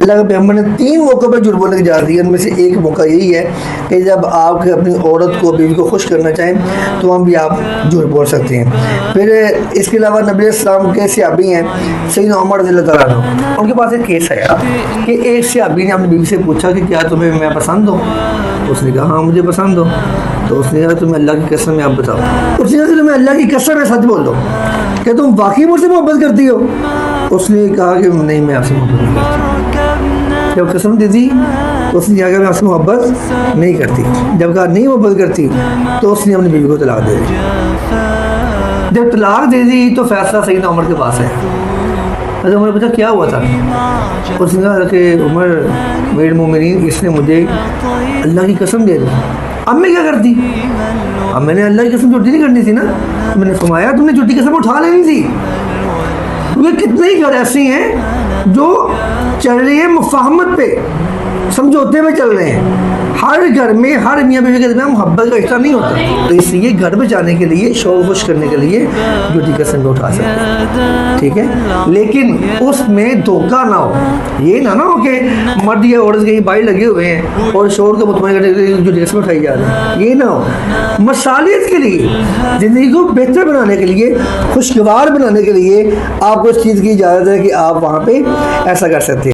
اللہ کے پیغمبر نے 3 موقعوں پہ جھوٹ بولنے کی اجازت دی ہے. ان میں سے ایک موقع یہی ہے کہ جب آپ اپنی عورت کو بیوی کو خوش کرنا چاہیں تو ہم بھی آپ جھوٹ بول سکتے ہیں. پھر اس کے علاوہ نبی السلام کے صحابی ہیں سیدنا عمر رضی اللہ تعالیٰ عنہ, ان کے پاس ایک کیس آیا کہ ایک صحابی نے اپنی بیوی سے پوچھا کہ کیا تمہیں میں پسند ہوں؟ اس نے کہا ہاں مجھے پسند ہو. تو اس نے کہا تمہیں اللہ کی قسم ہے آپ بتاؤ. اس نے کہا کہ تمہیں اللہ کی قسم ہے سچ بول دو کہ تم واقعی مجھ سے محبت کرتی ہو؟ اس نے کہا کہ نہیں میں آپ سے محبت نہیں کرتی. جب قسم دے دی تو اس نے کہا کہ میں آپ سے محبت نہیں کرتی. جب کہا نہیں محبت کرتی تو اس نے اپنی بیوی کو طلاق دے دی. جب طلاق دے دی تو فیصلہ سیدنا عمر کے پاس ہے. حضرت عمر نے پوچھا کیا ہوا تھا؟ اس نے کہا کہ عمر میرے مومنین اس نے مجھے اللہ کی قسم دے دی, اب میں کیا کرتی؟ اب میں نے اللہ کی قسم جھوٹی نہیں کرنی تھی نا. میں نے فرمایا تم نے جھوٹی قسم اٹھا لینی تھی. کیونکہ کتنے ہی گھر ایسے ہیں جو چل رہے ہیں مفاہمت پہ, سمجھوتے میں چل رہے ہیں. ہر گھر میں ہر میاں بیوی کے درمیان محبت کا رشتہ نہیں ہوتا. تو اس لیے گھر بچانے کے لیے شوق خوش کرنے کے لیے جھوٹی قسم اٹھا سکتے ہیں, ٹھیک ہے, لیکن اس میں دھوکہ نہ ہو. یہ نہ ہو کہ مرد یا عورت کہیں باہر لگے ہوئے ہیں اور شوہر کو مطمئن کرنے کے لیے جھوٹی قسم اٹھائی جا رہی ہے. یہ نہ ہو. مصالحت کے لیے, زندگی کو بہتر بنانے کے لیے, خوشگوار بنانے کے لیے آپ کو اس چیز کی اجازت ہے کہ آپ وہاں پہ ایسا کر سکتے ہیں.